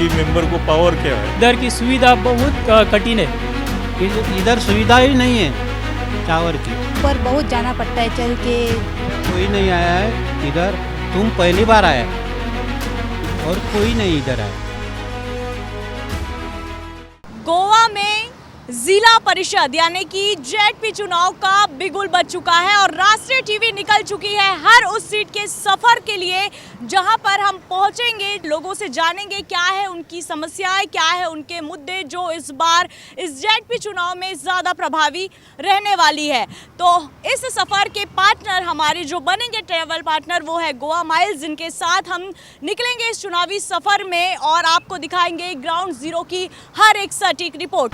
ZP member को power क्या है? इधर की सुविधा बहुत कठिन है। इधर सुविधा ही नहीं है टावर की। पर बहुत जाना पड़ता है चल के। कोई नहीं आया है इधर। तुम पहली बार आए और कोई नहीं इधर आया। गोवा में जिला परिषद यानी कि जेडपी चुनाव का बिगुल बज चुका है और राष्ट्रीय टीवी निकल चुकी है हर उस सीट के सफर के लिए जहां पर हम पहुंचेंगे, लोगों से जानेंगे क्या है उनकी समस्याएं, क्या है उनके मुद्दे जो इस बार इस जेडपी चुनाव में ज़्यादा प्रभावी रहने वाली है। तो इस सफ़र के पार्टनर हमारे जो बनेंगे ट्रैवल पार्टनर वो है गोवा माइल्स, जिनके साथ हम निकलेंगे इस चुनावी सफ़र में और आपको दिखाएंगे ग्राउंड जीरो की हर एक सटीक रिपोर्ट।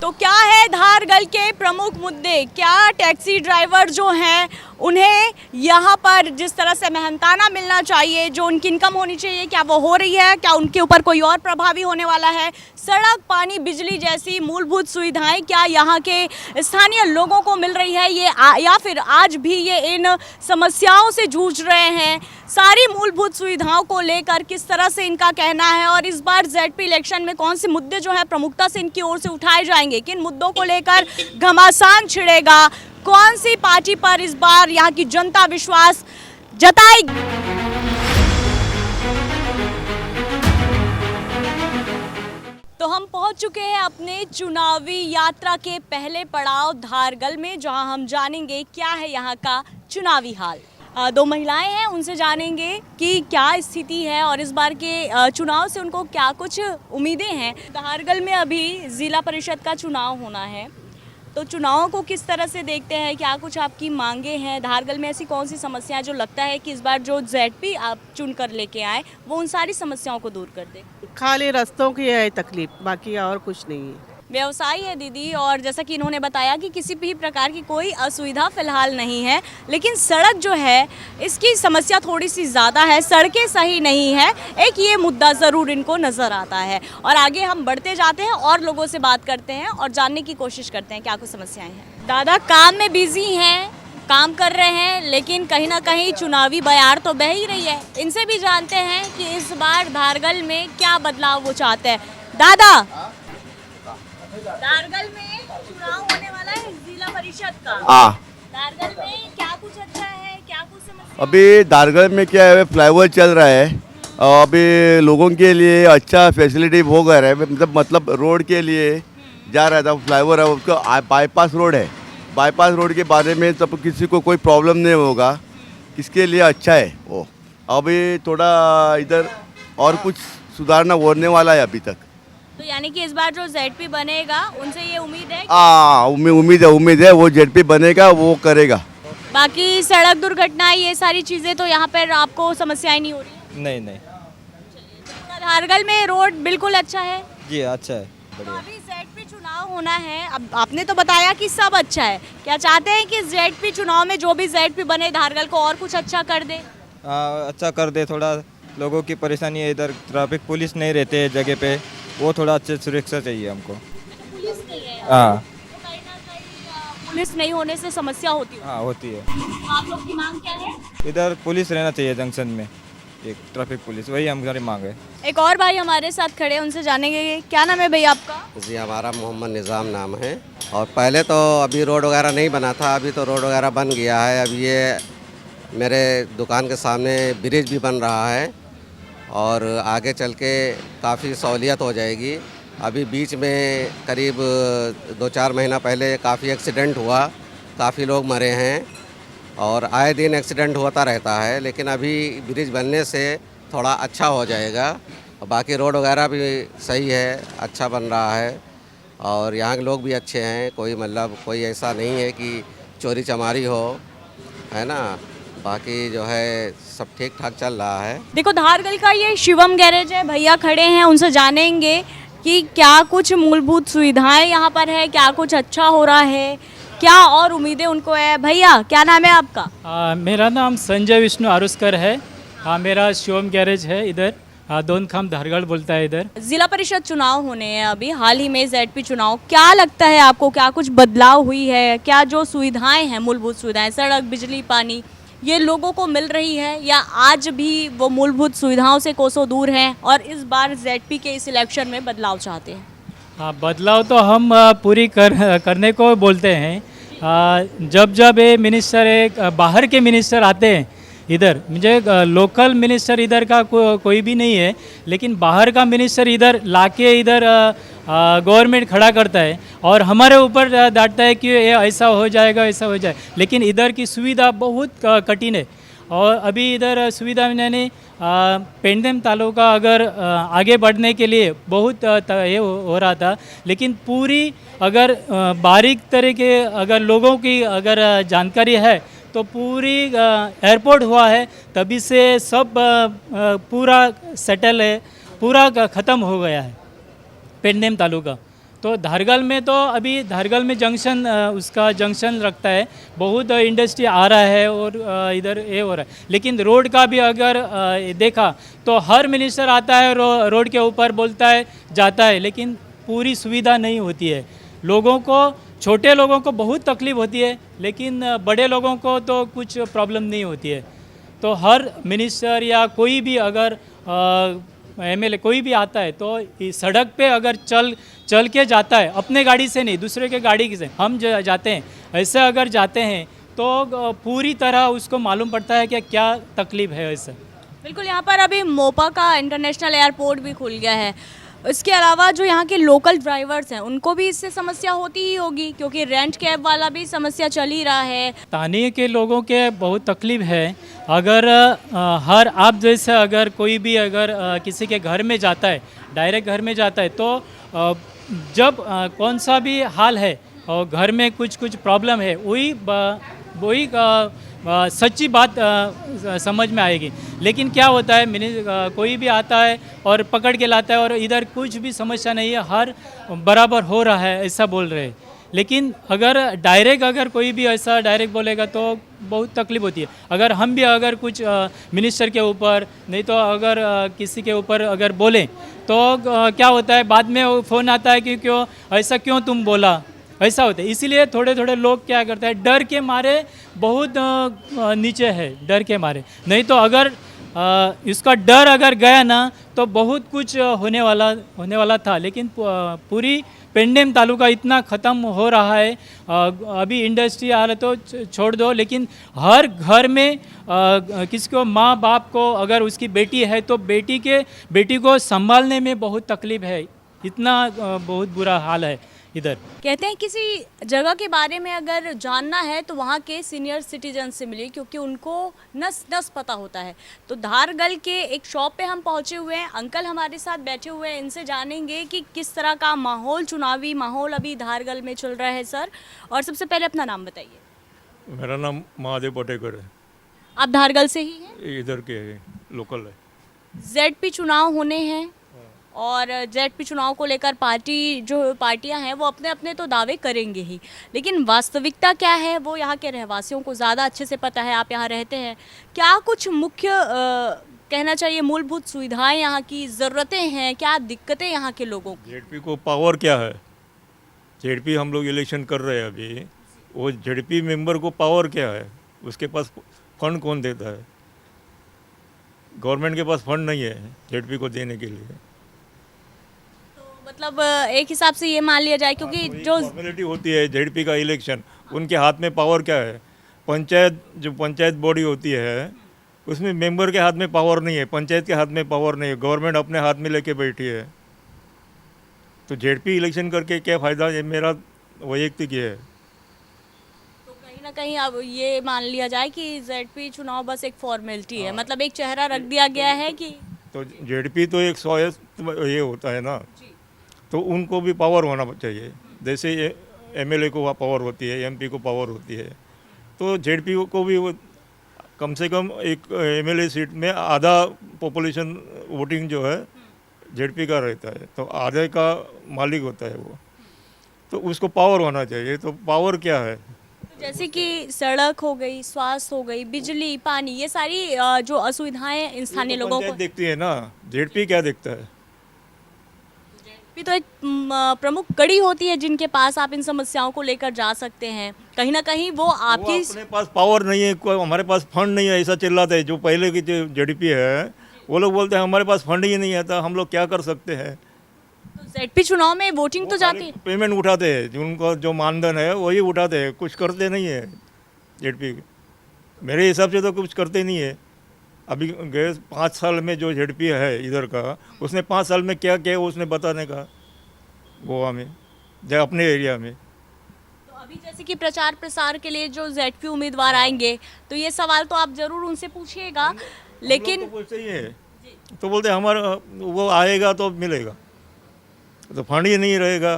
तो क्या है धारगल के प्रमुख मुद्दे, क्या टैक्सी ड्राइवर जो हैं उन्हें यहाँ पर जिस तरह से मेहनताना मिलना चाहिए, जो उनकी इनकम होनी चाहिए, क्या वो हो रही है, क्या उनके ऊपर कोई और प्रभावी होने वाला है, सड़क, पानी, बिजली जैसी मूलभूत सुविधाएं क्या यहाँ के स्थानीय लोगों को मिल रही है या फिर आज भी ये इन समस्याओं से जूझ रहे हैं। सारी मूलभूत सुविधाओं को लेकर किस तरह से इनका कहना है और इस बार जेडपी इलेक्शन में कौन से मुद्दे जो है प्रमुखता से इनकी ओर से उठाए जाएंगे, किन मुद्दों को लेकर घमासान छिड़ेगा, कौन सी पार्टी पर इस बार यहाँ की जनता विश्वास जताएगी। तो हम पहुंच चुके हैं अपने चुनावी यात्रा के पहले पड़ाव धारगल में, जहां हम जानेंगे क्या है यहाँ का चुनावी हाल। दो महिलाएं हैं, उनसे जानेंगे कि क्या स्थिति है और इस बार के चुनाव से उनको क्या कुछ उम्मीदें हैं। धारगल में अभी जिला परिषद का चुनाव होना है, तो चुनावों को किस तरह से देखते हैं, क्या कुछ आपकी मांगे हैं, धारगल में ऐसी कौन सी समस्याएं जो लगता है कि इस बार जो जेडपी आप चुन कर लेके आए वो उन सारी समस्याओं को दूर कर दे। खाली रास्तों की है तकलीफ, बाकी और कुछ नहीं है। व्यवसायी है दीदी और जैसा कि इन्होंने बताया कि किसी भी प्रकार की कोई असुविधा फिलहाल नहीं है, लेकिन सड़क जो है इसकी समस्या थोड़ी सी ज़्यादा है, सड़कें सही नहीं है, एक ये मुद्दा ज़रूर इनको नज़र आता है। और आगे हम बढ़ते जाते हैं और लोगों से बात करते हैं और जानने की कोशिश करते हैं क्या कुछ समस्याएं हैं। दादा काम में बिजी हैं, काम कर रहे हैं, लेकिन कहीं ना कहीं चुनावी बयार तो बह ही रही है। इनसे भी जानते हैं कि इस बार धारगल में क्या बदलाव वो चाहते हैं। दादा, धारगल में चुनाव होने वाला है जिला परिषद का। धारगल में क्या कुछ अच्छा है, क्या कुछ समस्या? अभी धारगल में क्या है, फ्लाईओवर चल रहा है और अभी लोगों के लिए अच्छा फैसिलिटी हो गया है, मतलब रोड के लिए जा रहा था, फ्लाईओवर है, उसको बाईपास रोड है। बाईपास रोड के बारे में तब किसी को कोई प्रॉब्लम नहीं होगा, किसके लिए अच्छा है वो। अभी थोड़ा इधर और कुछ सुधारना होने वाला है अभी तक। तो यानी कि इस बार जो जेडपी बनेगा उनसे ये उम्मीद है? उम्मीद है वो जेडपी बनेगा, वो करेगा। बाकी सड़क दुर्घटना ये सारी चीजें तो यहाँ पर आपको समस्याएं नहीं हो रही? नहीं। तो धारगल में रोड बिल्कुल अच्छा है? जी अच्छा है, तो अभी जेडपी चुनाव होना है, अब आपने तो बताया कि सब अच्छा है, क्या चाहते हैं कि जेडपी चुनाव में जो भी जेडपी बने धारगल को और कुछ अच्छा कर दे? अच्छा कर दे, थोड़ा लोगों की परेशानी है, इधर ट्रैफिक पुलिस नहीं रहते है जगह पे, वो थोड़ा अच्छे सुरक्षा चाहिए हमको। पुलिस नहीं है? हाँ, तो कहीं ना कहीं पुलिस नहीं होने से समस्या होती है। हाँ होती है। आप लोग की मांग क्या है? इधर पुलिस रहना चाहिए जंक्शन में, एक ट्रैफिक पुलिस, वही हमारी मांग है। एक और भाई हमारे साथ खड़े हैं, उनसे जानेंगे क्या नाम है भैया आपका? जी हमारा मोहम्मद निज़ाम नाम है। और पहले तो अभी रोड वगैरह नहीं बना था, अभी तो रोड वगैरह बन गया है। अब ये मेरे दुकान के सामने ब्रिज भी बन रहा है और आगे चल के काफ़ी सहूलियत हो जाएगी। अभी बीच में करीब 2-4 महीना पहले काफ़ी एक्सीडेंट हुआ, काफ़ी लोग मरे हैं और आए दिन एक्सीडेंट होता रहता है, लेकिन अभी ब्रिज बनने से थोड़ा अच्छा हो जाएगा। बाकी रोड वगैरह भी सही है, अच्छा बन रहा है और यहाँ के लोग भी अच्छे हैं, कोई मतलब कोई ऐसा नहीं है कि चोरी चमारी हो, है ना। बाकी जो है सब ठीक ठाक चल रहा है। देखो धारगल का ये शिवम गैरेज है, भैया खड़े हैं, उनसे जानेंगे कि क्या कुछ मूलभूत सुविधाएं यहाँ पर है, क्या कुछ अच्छा हो रहा है, क्या और उम्मीदें उनको है। भैया क्या नाम है आपका? मेरा नाम संजय विष्णु आरुस्कर है। हाँ, मेरा शिवम गैरेज है इधर दोनखाम धारगढ़ बोलता है इधर। जिला परिषद चुनाव होने हैं अभी हाल ही में, जेडपी चुनाव, क्या लगता है आपको, क्या कुछ बदलाव हुई है? क्या जो सुविधाएं हैं, मूलभूत सुविधाएं, सड़क, बिजली, पानी, ये लोगों को मिल रही है या आज भी वो मूलभूत सुविधाओं से कोसों दूर हैं और इस बार जेडपी के इस इलेक्शन में बदलाव चाहते हैं? हाँ, बदलाव तो हम पूरी करने को बोलते हैं। जब जब ये मिनिस्टर एक बाहर के मिनिस्टर आते हैं इधर, मुझे लोकल मिनिस्टर इधर का कोई भी नहीं है, लेकिन बाहर का मिनिस्टर इधर लाके इधर गवर्नमेंट खड़ा करता है और हमारे ऊपर डांटता है कि ये ऐसा हो जाएगा, ऐसा हो जाए, लेकिन इधर की सुविधा बहुत कठिन है। और अभी इधर सुविधा यानी पेंडेम तालुका अगर आगे बढ़ने के लिए बहुत ये हो रहा था, लेकिन पूरी अगर बारीक तरह के अगर लोगों की अगर जानकारी है तो पूरी एयरपोर्ट हुआ है, तभी से सब पूरा सेटल है, पूरा ख़त्म हो गया है पेंडेम तालुका। तो धारगल में तो अभी धारगल में जंक्शन उसका जंक्शन रखता है, बहुत इंडस्ट्री आ रहा है और इधर ये हो रहा है, लेकिन रोड का भी अगर देखा तो हर मिनिस्टर आता है रोड के ऊपर बोलता है जाता है, लेकिन पूरी सुविधा नहीं होती है। लोगों को, छोटे लोगों को बहुत तकलीफ होती है, लेकिन बड़े लोगों को तो कुछ प्रॉब्लम नहीं होती है। तो हर मिनिस्टर या कोई भी अगर एमएलए कोई भी आता है तो इस सड़क पे अगर चल के जाता है, अपने गाड़ी से नहीं, दूसरे के गाड़ी से हम जाते हैं, ऐसे अगर जाते हैं तो पूरी तरह उसको मालूम पड़ता है कि क्या तकलीफ है। ऐसा बिल्कुल, यहाँ पर अभी मोपा का इंटरनेशनल एयरपोर्ट भी खुल गया है। इसके अलावा जो यहाँ के लोकल ड्राइवर्स हैं उनको भी इससे समस्या होती ही होगी, क्योंकि रेंट कैब वाला भी समस्या चल ही रहा है। स्थानीय के लोगों के बहुत तकलीफ है। अगर हर आप जैसे अगर कोई भी अगर किसी के घर में जाता है, डायरेक्ट घर में जाता है, तो जब कौन सा भी हाल है और घर में कुछ प्रॉब्लम है, वही सच्ची बात समझ में आएगी। लेकिन क्या होता है, कोई भी आता है और पकड़ के लाता है और इधर कुछ भी समस्या नहीं है, हर बराबर हो रहा है ऐसा बोल रहे हैं। लेकिन अगर डायरेक्ट अगर कोई भी ऐसा डायरेक्ट बोलेगा तो बहुत तकलीफ होती है। अगर हम भी अगर कुछ मिनिस्टर के ऊपर नहीं तो अगर किसी के ऊपर अगर बोलें तो क्या होता है, बाद में फ़ोन आता है कि क्यों ऐसा, क्यों तुम बोला, ऐसा होता है। इसीलिए थोड़े लोग क्या करते हैं, डर के मारे बहुत नीचे है, डर के मारे। नहीं तो अगर इसका डर अगर गया ना तो बहुत कुछ होने वाला था। लेकिन पूरी पेंडेम तालुका इतना ख़त्म हो रहा है, अभी इंडस्ट्री आ रहा तो छोड़ दो, लेकिन हर घर में किसी को, माँ बाप को अगर उसकी बेटी है तो बेटी को संभालने में बहुत तकलीफ है। इतना बहुत बुरा हाल है इधर। कहते हैं किसी जगह के बारे में अगर जानना है तो वहाँ के सीनियर सिटीजन से मिलिए, क्योंकि उनको नस पता होता है। तो धारगल के एक शॉप पे हम पहुँचे हुए हैं, अंकल हमारे साथ बैठे हुए हैं, इनसे जानेंगे कि किस तरह का माहौल, चुनावी माहौल अभी धारगल में चल रहा है। सर, और सबसे पहले अपना नाम बताइए। मेरा नाम महादेव पटेकर है। आप धारगल से ही हैं? इधर के है, लोकल है। जेडपी चुनाव होने हैं और जेडपी चुनाव को लेकर पार्टियां हैं वो अपने तो दावे करेंगे ही, लेकिन वास्तविकता क्या है वो यहाँ के रहवासियों को ज़्यादा अच्छे से पता है। आप यहाँ रहते हैं, क्या कुछ मुख्य कहना चाहिए मूलभूत सुविधाएं यहाँ की ज़रूरतें हैं, क्या दिक्कतें यहाँ के लोगों को? जेडपी को पावर क्या है? जेडपी हम लोग इलेक्शन कर रहे हैं अभी, वो जेडपी मेंबर को पावर क्या है? उसके पास फंड कौन देता है? गवर्नमेंट के पास फंड नहीं है जेडपी को देने के लिए। मतलब एक हिसाब से ये मान लिया जाए, क्योंकि जो फॉर्मेलिटी होती है जेडपी का इलेक्शन, उनके हाथ में पावर क्या है? पंचायत बॉडी होती है उसमें मेंबर के हाथ में पावर नहीं है, पंचायत के हाथ में पावर नहीं है, गवर्नमेंट अपने हाथ में लेके बैठी है। तो जेडपी इलेक्शन करके क्या फ़ायदा? ये मेरा वैयक्तिक ये है। तो कहीं ना कहीं अब ये मान लिया जाए कि जेडपी चुनाव बस एक फॉर्मेलिटी है, मतलब एक चेहरा रख दिया गया है कि तो जेडपी तो एक स्वायत्त ये होता है ना, तो उनको भी पावर होना चाहिए। जैसे एमएलए को पावर होती है, एमपी को पावर होती है, तो जेडपी को भी वो कम से कम एक एमएलए सीट में आधा पॉपुलेशन वोटिंग जो है जेडपी का रहता है, तो आधे का मालिक होता है वो, तो उसको पावर होना चाहिए। तो पावर क्या है? तो जैसे कि सड़क हो गई, स्वास्थ्य हो गई, बिजली, पानी, ये सारी जो असुविधाएं इन स्थानीय लोगों को पंचायत देखती है ना, जेडपी क्या देखता है? भी तो एक प्रमुख कड़ी होती है जिनके पास आप इन समस्याओं को लेकर जा सकते हैं। कहीं ना कहीं वो वो आपकी अपने पास पावर नहीं है, कोई हमारे पास फंड नहीं है, ऐसा चिल्लाते हैं। जो पहले की जो जेडपी है वो लोग बोलते हैं हमारे पास फंड ही नहीं आता, हम लोग क्या कर सकते हैं। जेडपी चुनाव में वोटिंग तो जाती है। पेमेंट उठाते हैं, जो उनको जो मानधन है वही उठाते हैं, कुछ करते नहीं है जेडपी। मेरे हिसाब से तो कुछ करते नहीं है। अभी गए 5 साल में जो जेडपी है इधर का, उसने 5 साल में क्या किया उसने बताने का, गोवा में या अपने एरिया में। तो अभी जैसे कि प्रचार प्रसार के लिए जो जेडपी उम्मीदवार आएंगे तो ये सवाल तो आप जरूर उनसे पूछिएगा, लेकिन तो पूछते ही है, तो बोलते हैं हमारा वो आएगा तो मिलेगा, तो फंड ही नहीं रहेगा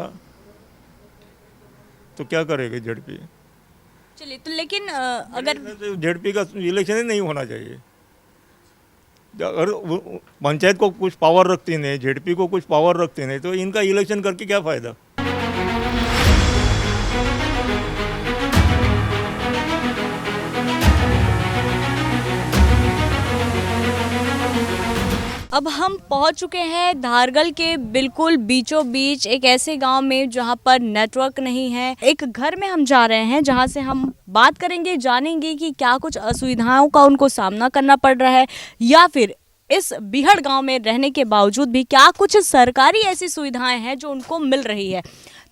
तो क्या करेगा जेडपी। चलिए, तो लेकिन अगर जेडपी का इलेक्शन ही नहीं होना चाहिए। अगर पंचायत को कुछ पावर रखती नहीं, जेडपी को कुछ पावर रखती नहीं, तो इनका इलेक्शन करके क्या फ़ायदा। अब हम पहुंच चुके हैं धारगल के बिल्कुल बीचों बीच एक ऐसे गांव में जहां पर नेटवर्क नहीं है। एक घर में हम जा रहे हैं जहां से हम बात करेंगे, जानेंगे कि क्या कुछ असुविधाओं का उनको सामना करना पड़ रहा है, या फिर इस बीहड़ गांव में रहने के बावजूद भी क्या कुछ सरकारी ऐसी सुविधाएं हैं जो उनको मिल रही है।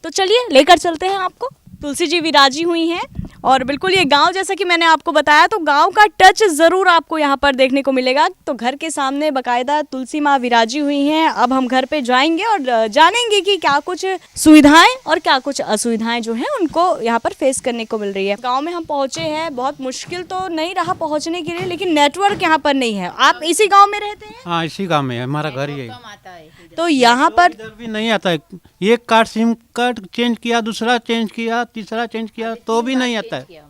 तो चलिए लेकर चलते हैं आपको। तुलसी जी विराजी हुई हैं और बिल्कुल ये गांव, जैसा कि मैंने आपको बताया, तो गांव का टच ज़रूर आपको यहाँ पर देखने को मिलेगा। तो घर के सामने बाकायदा तुलसी माँ विराजी हुई हैं। अब हम घर पे जाएंगे और जानेंगे कि क्या कुछ सुविधाएं और क्या कुछ असुविधाएं जो हैं उनको यहाँ पर फेस करने को मिल रही है। गाँव में हम पहुँचे हैं, बहुत मुश्किल तो नहीं रहा पहुँचने के लिए, लेकिन नेटवर्क यहाँ पर नहीं है। आप इसी गाँव में रहते हैं? हाँ, इसी गांव में है, हमारा घर ही है। तो यहाँ पर इधर भी नहीं आता है। एक कार्ड सिम कार्ड चेंज किया, दूसरा चेंज किया, तीसरा चेंज किया, तो भी नहीं आता है।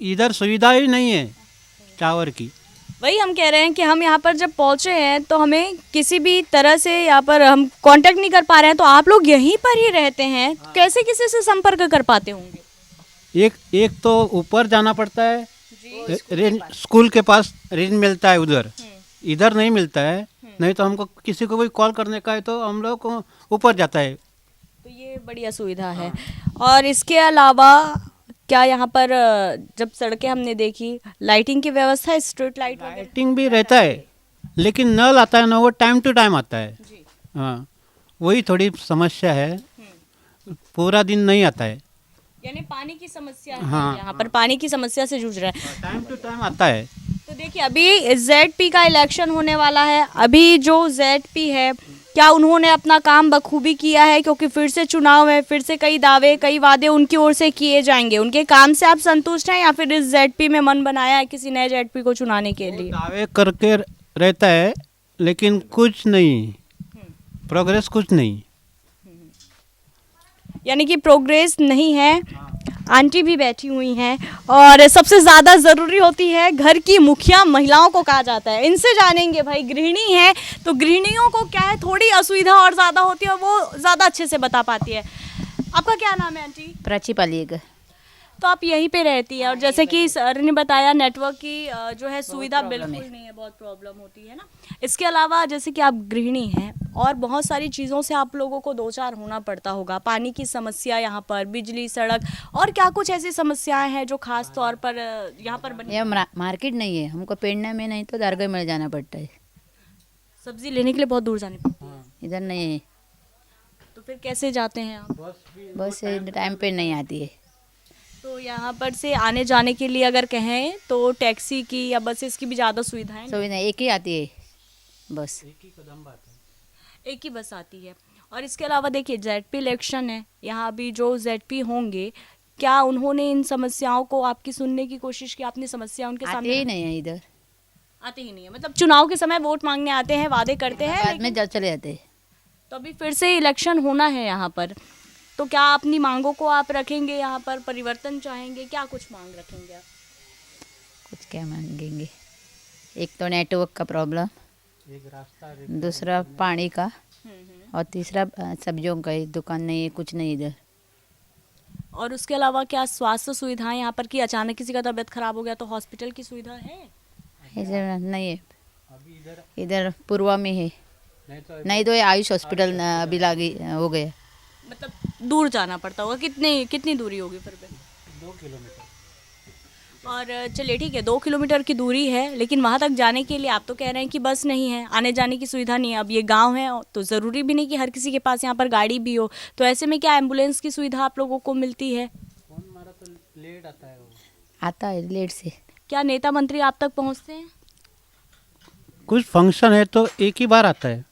इधर सुविधा ही नहीं है टावर की। वही हम कह रहे हैं कि हम यहाँ पर जब पहुँचे हैं तो हमें किसी भी तरह से यहाँ पर हम कांटेक्ट नहीं कर पा रहे हैं। तो आप लोग यहीं पर ही रहते हैं, कैसे किसी से संपर्क कर पाते होंगे? एक तो ऊपर जाना पड़ता है, रेंज स्कूल के पास रेंज मिलता है उधर, इधर नहीं मिलता है। नहीं तो हमको किसी को कोई कॉल करने का है तो हम लोग को ऊपर जाता है। तो ये बढ़िया सुविधा है। और इसके अलावा क्या यहाँ पर जब सड़कें हमने देखी, लाइटिंग की व्यवस्था है, स्ट्रीट लाइट वगैरह? लाइटिंग भी रहता है, लेकिन नल आता है ना, वो टाइम टू टाइम आता है। हाँ, वही थोड़ी समस्या है, पूरा दिन नहीं आता है। यानी पानी की समस्या है। हाँ, यहाँ पर पानी की समस्या से जूझ रहा है। टाइम टू टाइम आता है। तो देखिए, अभी जेडपी का इलेक्शन होने वाला है। अभी जो जेडपी है, क्या उन्होंने अपना काम बखूबी किया है? क्योंकि फिर से चुनाव है, फिर से कई दावे, कई वादे उनकी ओर से किए जाएंगे। उनके काम से आप संतुष्ट हैं, या फिर इस जेडपी में मन बनाया है किसी नए जेडपी को चुनाने के लिए? दावे करके रहता है, लेकिन कुछ नहीं, प्रोग्रेस कुछ नहीं। यानी कि प्रोग्रेस नहीं है। आंटी भी बैठी हुई हैं और सबसे ज़्यादा ज़रूरी होती है घर की मुखिया महिलाओं को कहा जाता है। इनसे जानेंगे, भाई गृहिणी है तो गृहिणियों को क्या है, थोड़ी असुविधा और ज़्यादा होती है, वो ज़्यादा अच्छे से बता पाती है। आपका क्या नाम है आंटी? प्राची पालिएगा। तो आप यहीं पे रहती है, और जैसे कि सर ने बताया नेटवर्क की जो है सुविधा बिल्कुल नहीं है, बहुत प्रॉब्लम होती है ना। इसके अलावा जैसे कि आप गृहिणी हैं और बहुत सारी चीज़ों से आप लोगों को दो चार होना पड़ता होगा। पानी की समस्या यहाँ पर, बिजली, सड़क, और क्या कुछ ऐसी समस्याएं हैं जो खास तौर पर यहाँ पर बनी? यह मार्केट नहीं है, हमको पेड़ना में नहीं तो दारगढ़ में जाना पड़ता है। सब्जी लेने के लिए बहुत दूर जानी पड़ती है। इधर नहीं है, तो फिर कैसे जाते हैं आप? बस टाइम पे नहीं आती है। तो यहाँ पर से आने जाने के लिए अगर कहें तो टैक्सी की या बसेस की भी ज़्यादा सुविधाएं नहीं? सुविधा एक ही आती है, बस एक ही बस आती है। और इसके अलावा देखिए, जेडपी इलेक्शन है, यहाँ अभी जो जेडपी होंगे, क्या उन्होंने इन समस्याओं को आपकी सुनने की कोशिश की? आपने समस्या उनके आते सामने? ही नहीं है इधर, आते ही नहीं है। मतलब चुनाव के समय वोट मांगने आते हैं, वादे करते हैं, बाद में चले जाते हैं। तो अभी फिर से इलेक्शन होना है यहाँ पर, तो क्या अपनी मांगों को आप रखेंगे यहाँ पर, परिवर्तन चाहेंगे, क्या कुछ मांग रखेंगे आप? कुछ क्या मांगेंगे, एक तो नेटवर्क का प्रॉब्लम, दूसरा पानी का, और तीसरा सब्जियों का ही दुकान नहीं है, कुछ नहीं इधर। और उसके अलावा क्या स्वास्थ्य सुविधाएं यहाँ पर की अचानक किसी का तबीयत खराब हो गया तो हॉस्पिटल की सुविधा है? इधर नहीं है, इधर पूर्वा में है, नहीं तो ये आयुष हॉस्पिटल अभी लागे हो गया। मतलब दूर जाना पड़ता होगा, कितनी दूरी होगी फिर भी? 2 किलोमीटर। और चलिए ठीक है, 2 किलोमीटर की दूरी है, लेकिन वहाँ तक जाने के लिए आप तो कह रहे हैं कि बस नहीं है, आने जाने की सुविधा नहीं है। अब ये गांव है तो ज़रूरी भी नहीं कि हर किसी के पास यहाँ पर गाड़ी भी हो, तो ऐसे में क्या एम्बुलेंस की सुविधा आप लोगों को मिलती है? फोन मारा तो लेट आता है वो। आता है लेट से। क्या नेता मंत्री आप तक पहुँचते हैं? कुछ फंक्शन है तो एक ही बार आता है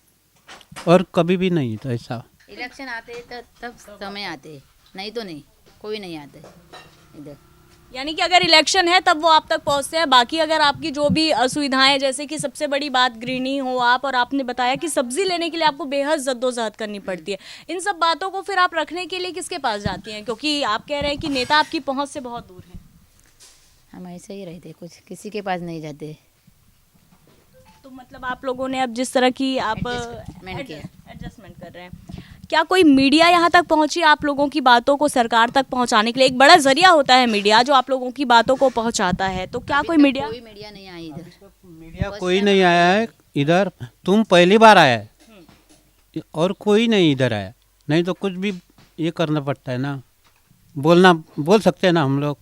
और कभी भी नहीं, तो ऐसा। इलेक्शन आते हैं तब समय आते हैं, नहीं तो नहीं, कोई नहीं आता है इधर। यानी कि अगर इलेक्शन है तब वो आप तक पहुंचते हैं, बाकी अगर आपकी जो भी असुविधाएं, जैसे कि सबसे बड़ी बात गृहिणी हो आप, और आपने बताया कि सब्जी लेने के लिए आपको बेहद जद्दोजहद करनी पड़ती है, इन सब बातों को फिर आप रखने के लिए किसके पास जाती हैं? क्योंकि आप कह रहे हैं कि नेता आपकी पहुंच से बहुत दूर है। हम ऐसे ही रहते, कुछ किसी के पास नहीं जाते। तो मतलब आप लोगों ने अब जिस तरह की आप Adjustment किया। एडजस्टमेंट कर रहे हैं, क्या कोई मीडिया यहाँ तक पहुँची आप लोगों की बातों को सरकार तक पहुँचाने के लिए? एक बड़ा जरिया होता है मीडिया जो आप लोगों की बातों को पहुँचाता है, तो क्या कोई मीडिया? कोई मीडिया नहीं आई इधर। मीडिया कोई नहीं आया है इधर, तुम पहली बार आया है और कोई नहीं इधर आया। नहीं तो कुछ भी ये करना पड़ता है ना, बोल सकते हैं ना हम लोग।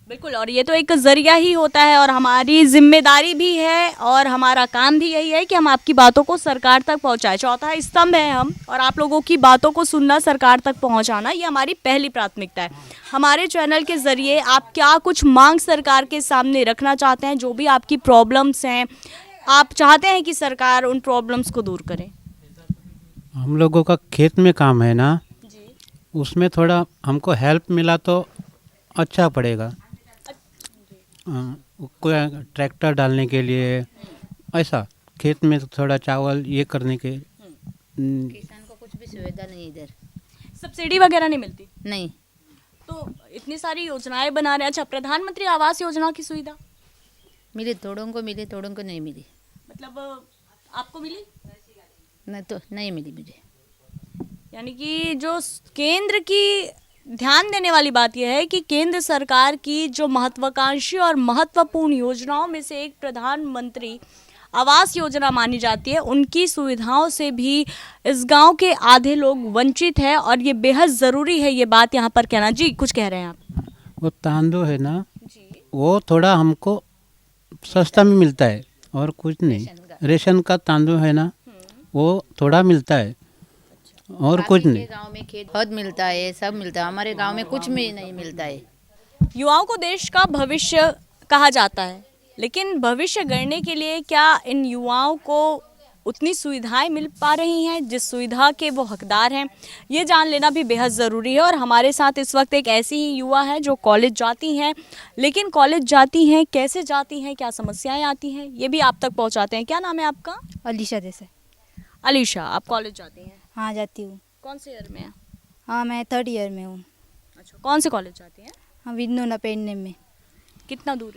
बिल्कुल, और ये तो एक जरिया ही होता है और हमारी जिम्मेदारी भी है और हमारा काम भी यही है कि हम आपकी बातों को सरकार तक पहुंचाएं। चौथा स्तंभ है हम, और आप लोगों की बातों को सुनना, सरकार तक पहुंचाना, ये हमारी पहली प्राथमिकता है। हमारे चैनल के ज़रिए आप क्या कुछ मांग सरकार के सामने रखना चाहते हैं? जो भी आपकी प्रॉब्लम्स हैं, आप चाहते हैं कि सरकार उन प्रॉब्लम्स को दूर करे? हम लोगों का खेत में काम है ना, उसमें थोड़ा हमको हेल्प मिला तो अच्छा पड़ेगा। कोई ट्रैक्टर डालने के लिए, ऐसा खेत में थोड़ा चावल ये करने के। किसान को कुछ भी सुविधा नहीं इधर। सब्सिडी वगैरह नहीं मिलती? नहीं, तो इतनी सारी योजनाएं बना रहे हैं। अच्छा, प्रधानमंत्री आवास योजना की सुविधा मिली, थोड़ों को मिली, थोड़ों को नहीं मिली। मतलब आपको मिली? नहीं तो नहीं मिली मुझे। यानी कि जो केंद्र की ध्यान देने वाली बात यह है कि केंद्र सरकार की जो महत्वाकांक्षी और महत्वपूर्ण योजनाओं में से एक प्रधानमंत्री आवास योजना मानी जाती है, उनकी सुविधाओं से भी इस गांव के आधे लोग वंचित हैं और ये बेहद ज़रूरी है ये बात यहाँ पर कहना। जी, कुछ कह रहे हैं आप? वो तांदूळ है ना, वो थोड़ा हमको सस्ता में मिलता है और कुछ नहीं। रेशन का तांदूळ है ना, वो थोड़ा मिलता है और कुछ नहीं। गांव में खेत बहुत मिलता है, सब मिलता है, हमारे गांव में कुछ भी नहीं मिलता है। युवाओं को देश का भविष्य कहा जाता है, लेकिन भविष्य गढ़ने के लिए क्या इन युवाओं को उतनी सुविधाएं मिल पा रही हैं जिस सुविधा के वो हकदार हैं? ये जान लेना भी बेहद ज़रूरी है। और हमारे साथ इस वक्त एक ऐसी ही युवा है जो कॉलेज जाती हैं, लेकिन कॉलेज जाती हैं, कैसे जाती हैं, क्या समस्याएं आती हैं, ये भी आप तक पहुंचाते हैं। क्या नाम है आपका? अलीशा देसाई। अलीशा, आप कॉलेज जाती हैं? हाँ, जाती हूँ। कौन से ईयर में है? हाँ, मैं 3rd ईयर में हूँ। अच्छा, कौन से कॉलेज जाती हैं? हाँ, विद्नोना पेडनेम में। कितना दूर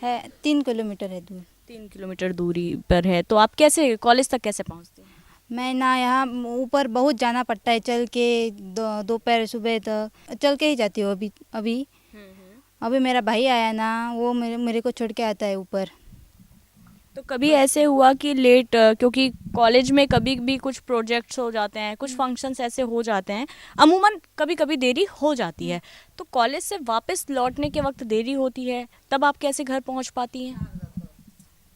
है? 3 किलोमीटर है दूर। 3 किलोमीटर दूरी पर है। तो आप कैसे कॉलेज तक कैसे पहुंचती हैं? मैं ना, यहाँ ऊपर बहुत जाना पड़ता है, चल के दोपहर सुबह तक चल के ही जाती हूँ। अभी मेरा भाई आया ना, वो मेरे को छोड़ के आता है ऊपर। तो कभी ऐसे हुआ कि लेट, क्योंकि कॉलेज में कभी भी कुछ प्रोजेक्ट्स हो जाते हैं, कुछ फंक्शंस ऐसे हो जाते हैं, अमूमन कभी कभी देरी हो जाती है, तो कॉलेज से वापस लौटने के वक्त देरी होती है, तब आप कैसे घर पहुंच पाती हैं?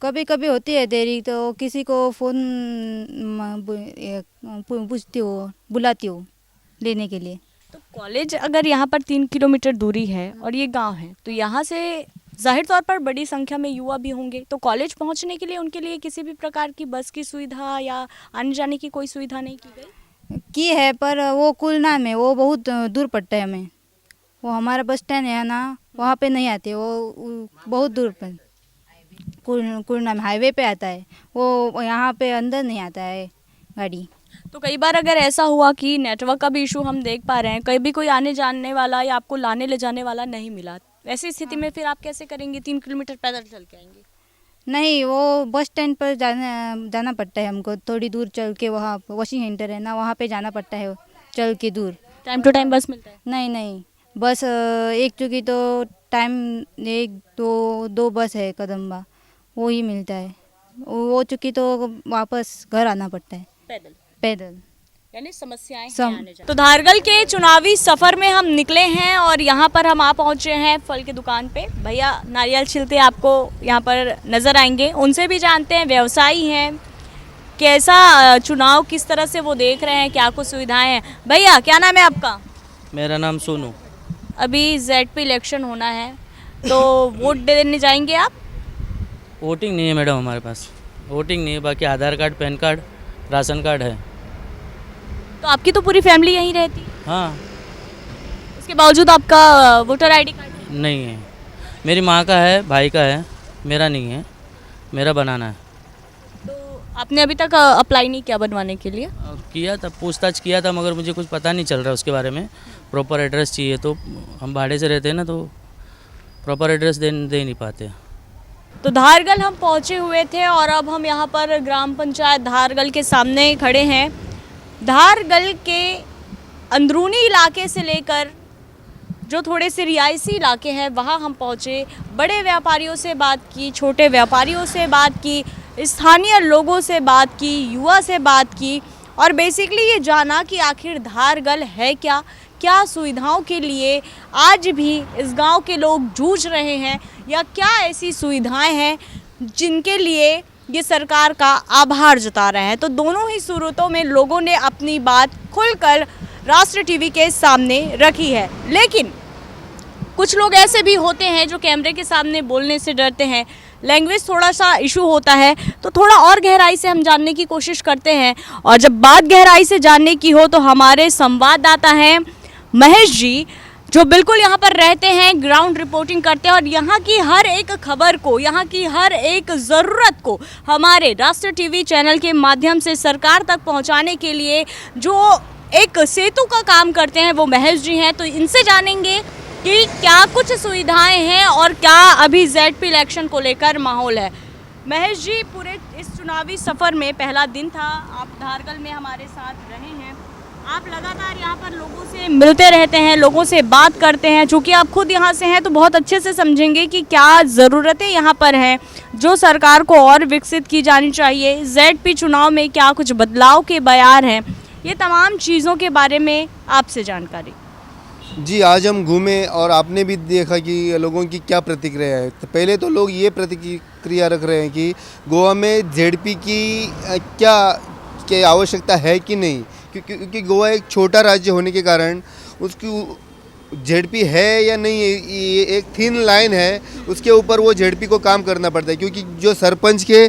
कभी कभी होती है देरी, तो किसी को फ़ोन पूछती हूँ, बुलाती हूँ लेने के लिए। तो कॉलेज अगर यहाँ पर 3 किलोमीटर दूरी है और ये गांव है, तो यहाँ से जाहिर तौर पर बड़ी संख्या में युवा भी होंगे, तो कॉलेज पहुँचने के लिए उनके लिए किसी भी प्रकार की बस की सुविधा या आने जाने की कोई सुविधा नहीं की गई? की है, पर वो कुलना में, वो बहुत दूर पड़ता है हमें। वो हमारा बस स्टैंड है ना, वहाँ पे नहीं आते, वो बहुत दूर पर कुलना में हाईवे पे आता है, वो यहाँ पे अंदर नहीं आता है गाड़ी। तो कई बार अगर ऐसा हुआ कि नेटवर्क का भी इशू हम देख पा रहे हैं, कभी कोई आने जाने वाला या आपको लाने ले जाने वाला नहीं मिला, ऐसी स्थिति में फिर आप कैसे करेंगे? 3 किलोमीटर पैदल चल के आएंगे? नहीं, वो बस स्टैंड पर जाना पड़ता है हमको, थोड़ी दूर चल के। वहाँ वॉशिंग सेंटर है ना, वहाँ पे जाना पड़ता है चल के दूर। टाइम टू टाइम बस मिलता है? नहीं नहीं, बस एक चुकी तो टाइम एक दो बस है कदम्बा, वो ही मिलता है। वो चुकी तो वापस घर आना पड़ता है पैदल, पैदल। यानी समस्याएं हैं सम- आने जाने। तो धारगल के चुनावी सफर में हम निकले हैं और यहाँ पर हम आ पहुँचे हैं फल की दुकान पे। भैया नारियल छिलते आपको यहाँ पर नज़र आएंगे, उनसे भी जानते हैं, व्यवसायी हैं, कैसा चुनाव किस तरह से वो देख रहे हैं, क्या कुछ सुविधाएं हैं। भैया क्या नाम है आपका? मेरा नाम सोनू। अभी ZP इलेक्शन होना है तो वोट देने जाएंगे आप? वोटिंग नहीं है मैडम हमारे पास, वोटिंग नहीं है, बाकी Aadhaar card, PAN card, ration card है। तो आपकी तो पूरी फैमिली यहीं रहती है, हाँ। उसके बावजूद आपका वोटर ID कार्ड नहीं है, मेरी माँ का है, भाई का है, मेरा नहीं है, मेरा बनाना है। तो आपने अभी तक अप्लाई नहीं किया बनवाने के लिए? किया था, पूछताछ किया था, मगर मुझे कुछ पता नहीं चल रहा उसके बारे में। प्रॉपर एड्रेस चाहिए, तो हम भाड़े से रहते हैं ना, तो प्रॉपर एड्रेस दे नहीं पाते। तो धारगल हम पहुंचे हुए थे और अब हम यहाँ पर ग्राम पंचायत धारगल के सामने खड़े हैं। धारगल के अंदरूनी इलाके से लेकर जो थोड़े से रिहायशी इलाके हैं वहाँ हम पहुँचे, बड़े व्यापारियों से बात की, छोटे व्यापारियों से बात की, स्थानीय लोगों से बात की, युवा से बात की और बेसिकली ये जाना कि आखिर धारगल है क्या, क्या सुविधाओं के लिए आज भी इस गांव के लोग जूझ रहे हैं या क्या ऐसी सुविधाएं हैं जिनके लिए ये सरकार का आभार जता रहे हैं। तो दोनों ही सूरतों में लोगों ने अपनी बात खुलकर राष्ट्र टीवी के सामने रखी है। लेकिन कुछ लोग ऐसे भी होते हैं जो कैमरे के सामने बोलने से डरते हैं, लैंग्वेज थोड़ा सा इशू होता है, तो थोड़ा और गहराई से हम जानने की कोशिश करते हैं। और जब बात गहराई से जानने की हो तो हमारे संवाददाता हैं महेश जी, जो बिल्कुल यहाँ पर रहते हैं, ग्राउंड रिपोर्टिंग करते हैं और यहाँ की हर एक खबर को, यहाँ की हर एक ज़रूरत को हमारे राष्ट्र टीवी चैनल के माध्यम से सरकार तक पहुँचाने के लिए जो एक सेतु का काम करते हैं वो महेश जी हैं। तो इनसे जानेंगे कि क्या कुछ सुविधाएं हैं और क्या अभी ZP इलेक्शन को लेकर माहौल है। महेश जी, पूरे इस चुनावी सफ़र में पहला दिन था, आप धारगल में हमारे साथ रहे हैं, आप लगातार यहाँ पर लोगों से मिलते रहते हैं, लोगों से बात करते हैं। चूँकि आप खुद यहाँ से हैं तो बहुत अच्छे से समझेंगे कि क्या ज़रूरतें यहाँ पर हैं जो सरकार को और विकसित की जानी चाहिए, ZP चुनाव में क्या कुछ बदलाव के बयार हैं, ये तमाम चीज़ों के बारे में आपसे जानकारी। जी, आज हम घूमे और आपने भी देखा कि लोगों की क्या प्रतिक्रिया है। तो पहले तो लोग ये प्रतिक्रिया रख रहे हैं कि गोवा में ZP की क्या आवश्यकता है कि नहीं, क्योंकि गोवा एक छोटा राज्य होने के कारण उसकी ZP है या नहीं, ये एक थिन लाइन है, उसके ऊपर वो ZP को काम करना पड़ता है। क्योंकि जो सरपंच के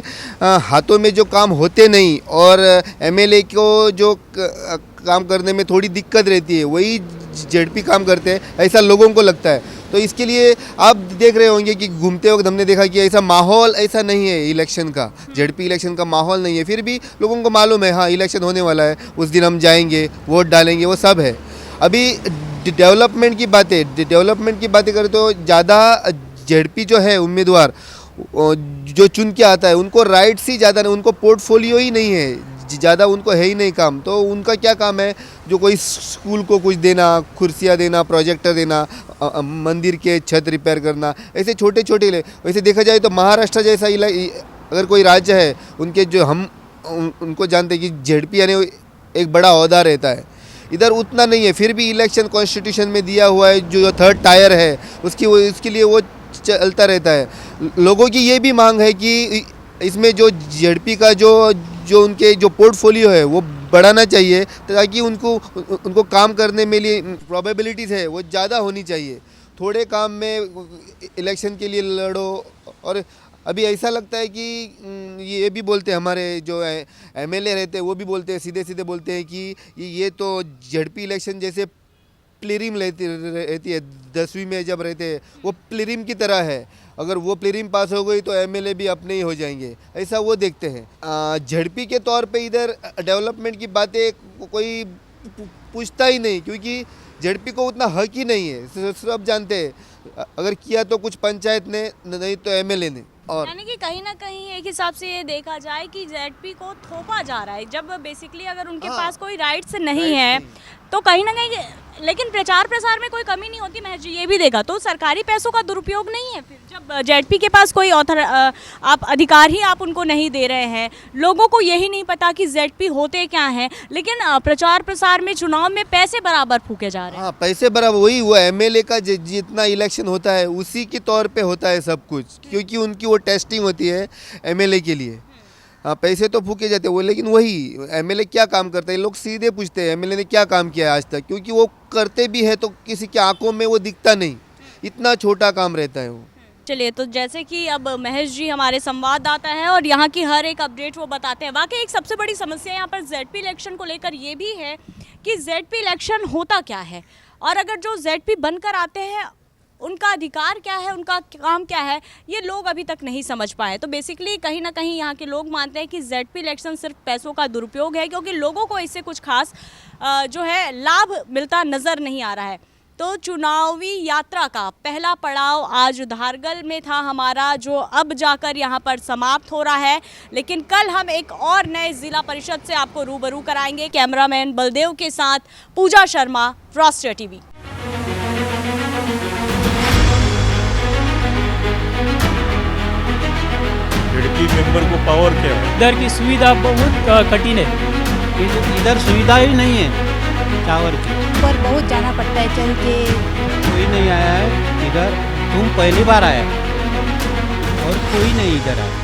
हाथों में जो काम होते नहीं और MLA को जो काम करने में थोड़ी दिक्कत रहती है, वही ZP काम करते हैं, ऐसा लोगों को लगता है। तो इसके लिए आप देख रहे होंगे कि घूमते वक्त हमने देखा कि ऐसा माहौल ऐसा नहीं है इलेक्शन का, ZP इलेक्शन का माहौल नहीं है। फिर भी लोगों को मालूम है हाँ इलेक्शन होने वाला है, उस दिन हम जाएंगे, वोट डालेंगे, वो सब है। अभी डेवलपमेंट की बातें करें तो ज़्यादा ZP जो है उम्मीदवार जो चुन के आता है उनको राइट्स ही ज़्यादा नहीं, उनको पोर्टफोलियो ही नहीं है, ज़्यादा उनको है ही नहीं काम। तो उनका क्या काम है, जो कोई स्कूल को कुछ देना, कुर्सियाँ देना, प्रोजेक्टर देना, मंदिर के छत रिपेयर करना, ऐसे छोटे छोटे। वैसे देखा जाए तो महाराष्ट्र जैसा अगर कोई राज्य है, उनके जो हम उनको जानते हैं कि ZP यानी एक बड़ा ओहदा रहता है, इधर उतना नहीं है। फिर भी इलेक्शन कॉन्स्टिट्यूशन में दिया हुआ है, जो थर्ड टायर है उसके लिए वो चलता रहता है। लोगों की ये भी मांग है कि इसमें जो ZP का जो उनके जो पोर्टफोलियो है वो बढ़ाना चाहिए, ताकि उनको काम करने में लिए प्रोबेबिलिटीज़ है वो ज़्यादा होनी चाहिए। थोड़े काम में इलेक्शन के लिए लड़ो। और अभी ऐसा लगता है कि ये भी बोलते हैं, हमारे जो MLA रहते हैं वो भी बोलते हैं, सीधे सीधे बोलते हैं कि ये तो ZP इलेक्शन जैसे प्लेरिम रहती है, 10वीं में जब रहते हैं वो प्लेरिम की तरह है। अगर वो प्लेरिम पास हो गई तो MLA भी अपने ही हो जाएंगे, ऐसा वो देखते हैं। ZP के तौर पे इधर डेवलपमेंट की बातें कोई पूछता ही नहीं, क्योंकि ZP को उतना हक ही नहीं है। सब जानते हैं, अगर किया तो कुछ पंचायत ने, नहीं तो MLA ने। और यानी कि कहीं ना कहीं एक हिसाब से ये देखा जाए कि ZP को थोपा जा रहा है, जब बेसिकली अगर उनके पास कोई राइट्स नहीं है तो कहीं ना कहीं लेकिन प्रचार प्रसार में कोई कमी नहीं होती महज जी, ये भी देगा तो सरकारी पैसों का दुरुपयोग नहीं है फिर जब जेडपी के पास कोई आप अधिकार ही आप उनको नहीं दे रहे हैं, लोगों को यही नहीं पता कि जेडपी होते क्या हैं, लेकिन प्रचार प्रसार में चुनाव में पैसे बराबर फूके जा रहे हैं। हाँ, पैसे बराबर वही हुआ, एमएलए का जितना इलेक्शन होता है उसी के तौर पे होता है सब कुछ, क्योंकि उनकी वो टेस्टिंग होती है एमएलए के लिए। हाँ, पैसे तो फूके जाते हैं वो, लेकिन वही एमएलए क्या काम करते हैं लोग सीधे पूछते हैं एमएलए ने क्या काम किया आज तक, क्योंकि वो करते भी है तो किसी की आंखों में वो दिखता नहीं, इतना छोटा काम रहता है वो। चलिए, तो जैसे कि अब महेश जी हमारे संवाददाता हैं और यहाँ की हर एक अपडेट वो बताते हैं। वाकई एक सबसे बड़ी समस्या यहाँ पर जेडपी इलेक्शन को लेकर ये भी है कि जेडपी इलेक्शन होता क्या है, और अगर जो जेडपी बनकर आते हैं उनका अधिकार क्या है, उनका काम क्या है, ये लोग अभी तक नहीं समझ पाए। तो बेसिकली कहीं ना कहीं यहाँ के लोग मानते हैं कि जेडपी इलेक्शन सिर्फ पैसों का दुरुपयोग है, क्योंकि लोगों को इससे कुछ खास जो है लाभ मिलता नज़र नहीं आ रहा है। तो चुनावी यात्रा का पहला पड़ाव आज धारगल में था हमारा, जो अब जाकर यहाँ पर समाप्त हो रहा है, लेकिन कल हम एक और नए जिला परिषद से आपको रूबरू कराएंगे। कैमरामैन बलदेव के साथ पूजा शर्मा, राष्ट्रीय टीवी। जेडपी मेंबर को पावर क्या है? इधर की सुविधा बहुत कठिन है, इधर सुविधा ही नहीं है टावर की, पर बहुत जाना पड़ता है चल के। कोई नहीं आया है इधर, तुम पहली बार आया और कोई नहीं इधर आया।